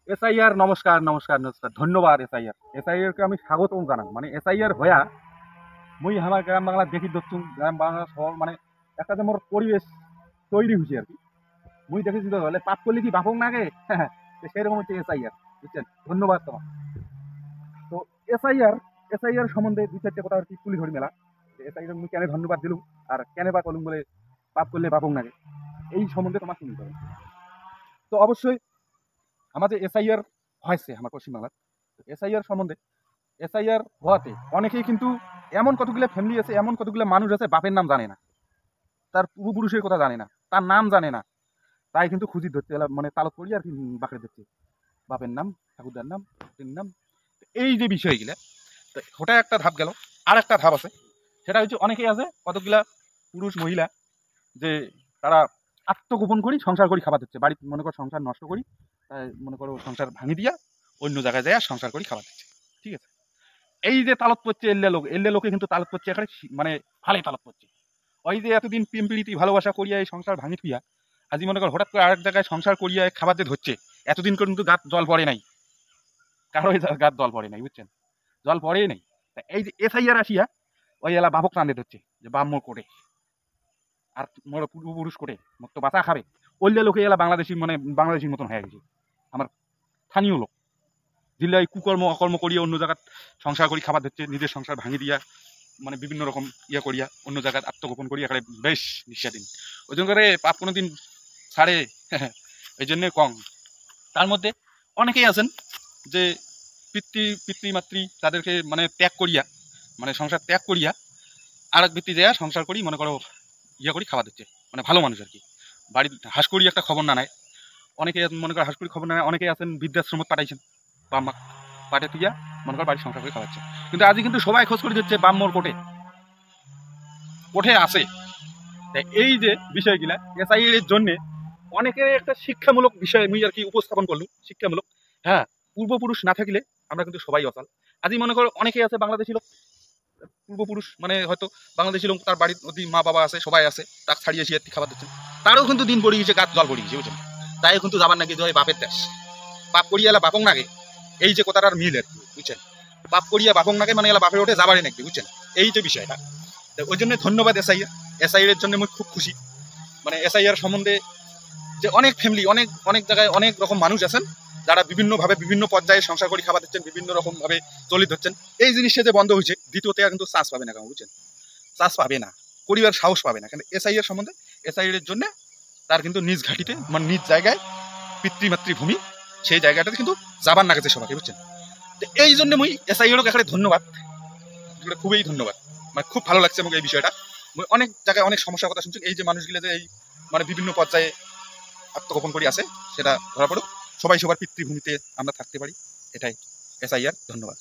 SIR নমস্কার নমস্কার নমস্কার ধন্যবাদ। এসআইআর কে আমি স্বাগতম জানাই। মানে এসআইআর হয়া মুই আমার গ্রাম বাংলা দেখি দচ্ছুম গ্রাম বাংলা শহর মানে একটা যে মোর পরিবেশ তৈরি হয়েছে আর কি। মুই দেখেছি তো বলে পাপ করলে কি বাপক নাগে সেরকম হচ্ছে এসআইআর, বুঝছেন? ধন্যবাদ তোমার। তো এসআইআর এসআইআর সম্বন্ধে দুই চারটে কথা আর কি তুলি ধরি মেলা। এসআইআর মুই কেন ধন্যবাদ দিলুম আর কেন বা কলুম বলে পাপ করলে বাপক নাগে, এই সম্বন্ধে তোমার শুনতে হবে। তো অবশ্যই আমাদের এসআইআর হয়েছে আমার পশ্চিমবাংলার। এসআইআর সম্বন্ধে এসআইআর হওয়াতে অনেকেই কিন্তু এমন কতগুলো ফ্যামিলি আছে, এমন কতগুলো মানুষ আছে বাপের নাম জানে না, তার পূর্বপুরুষের কথা জানে না, তার নাম জানে না। তাই কিন্তু খুঁজি ধরতে এলাম মানে তালত করি আর কি বাঁকড়ে ধরছে বাপের নাম, ঠাকুরদার নাম, নাম। এই যে বিষয়গুলা, তো ওটা একটা ধাপ গেল। আর একটা ধাপ আছে, সেটা হচ্ছে অনেকেই আছে কতগুলা পুরুষ মহিলা যে তারা আত্মগোপন করি সংসার করি খাবার দিচ্ছে বাড়ি, মনে করো সংসার নষ্ট করি, মনে করো সংসার ভাঙি দিয়া অন্য জায়গায় যায় সংসার করি খাবার দিচ্ছে। ঠিক আছে, এই যে তালত পড়ছে এল্লে লোকে কিন্তু তালত পড়ছে এখানে মানে ভালোই তালত পড়ছে। ওই যে এতদিন প্রেম প্রীতি ভালোবাসা করিয়া এই সংসার ভাঙি থুইয়া আজি মনে কর হঠাৎ করে আরেক জায়গায় সংসার করিয়া খাবার দিয়ে ধরছে। এতদিন করে কিন্তু গাত জল পড়ে নাই, কারো গাত জল পড়ে নাই, বুঝছেন? জল পড়েই নাই। তা এই যে এসআইআর আসিয়া ওই এলা বাবক টান্দে ধরছে যে বাপ মোর করে আর মোর পূর্বপুরুষ করে মোর তো বাঁচা খাবে। ওইলে লোকে এলা বাংলাদেশি মানে বাংলাদেশির মতন হয়ে গেছে। আমার স্থানীয় লোক জিল্লায় কুকর্ম অকর্ম করিয়া অন্য জায়গায় সংসার করি খাবার দিচ্ছে, নিজের সংসার ভাঙি দিয়া মানে বিভিন্ন রকম ইয়া করিয়া অন্য জায়গায় আত্মগোপন করিয়া এখানে বেশ নিঃস্বাধীন। ওই জন্য করে পাপ কোনোদিন ছাড়ে এই জন্যে কম। তার মধ্যে অনেকেই আছেন যে পিতৃমাতৃ তাদেরকে মানে ত্যাগ করিয়া মানে সংসার ত্যাগ করিয়া আর এক ব্যক্তি দেয়া সংসার করি মনে করো ইয়া করি খাবার দিচ্ছে, মানে ভালো মানুষ আর কি। বাড়ির হাঁস করি একটা খবর না নেয়, অনেকে মনে করো হাঁস করি খবর না নেয়, অনেকেই আছেন বৃদ্ধাশ্রমত পাঠাইছেন বাপ মা পাঠে তুইয়া মনে করো বাড়ির সংসার করে খাওয়াচ্ছে। কিন্তু আজকে কিন্তু সবাই খোঁজ করে দিচ্ছে বাম মোর কোটে কোঠে আছে। তাই এই যে বিষয়গুলা এসআইএর এর জন্য অনেকের একটা শিক্ষামূলক বিষয় আমি আর কি উপস্থাপন করলাম, শিক্ষামূলক। হ্যাঁ, পূর্বপুরুষ না থাকলে আমরা কিন্তু সবাই অকাল। আজই মনে করো অনেকেই আছে বাংলাদেশি লোক, পূর্বপুরুষ মানে হয়তো বাংলাদেশি লোক, তার বাড়ির অতি মা বাবা আছে, সবাই আছে, তাকে ছাড়িয়ে এসে খাবার দিচ্ছেন, তারও কিন্তু দিন পড়ে গেছে, গাছ জল পড়ে গেছে, বুঝছেন? তাই কিন্তু যাবার নাকি যে বাপের দেশ পাপ করিয়া এলা বাপং নাগে, এই যে কথাটার মিল আর কি, বুঝছেন? পাপ করিয়া বাপং নাগে মানে এলা বাপের ওঠে যাবারই নাকি, বুঝছেন? এই যে বিষয়টা, ওই জন্য ধন্যবাদ এসআইআর এর জন্য আমি খুব খুশি। মানে এসআইআর সম্বন্ধে যে অনেক ফ্যামিলি অনেক অনেক জায়গায় অনেক রকম মানুষ আছেন যারা বিভিন্নভাবে বিভিন্ন পর্যায়ে সংসার করে খাবার দিচ্ছেন, বিভিন্ন রকম ভাবে চলিত হচ্ছেন। এই জিনিসটা যে বন্ধ হয়েছে, দ্বিতীয়তে আর কিন্তু চান্স পাবে না, কেমন বুঝছেন? চান্স পাবে না, পরিবার সাহস পাবে না। কিন্তু এসআইআর সম্বন্ধে এসআইআর এর জন্য তার কিন্তু নিজ ঘাটিতে মানে নিজ জায়গায় পিতৃমাতৃভূমি, সেই জায়গাটাতে কিন্তু যাবার না গেছে সবাইকে, বুঝছেন? তো এই জন্য মুই এসআইআর এখানে ধন্যবাদ, খুবই ধন্যবাদ। মানে খুব ভালো লাগছে আমাকে এই বিষয়টা। অনেক জায়গায় অনেক সমস্যার কথা শুনছি, এই যে মানুষগুলো যে এই মানে বিভিন্ন পর্যায়ে আত্মগোপন করে আছে সেটা ধরা পড়ুক, সবাই সবার পিতৃভূমিতে আমরা থাকতে পারি, এটাই এসআইআর। ধন্যবাদ।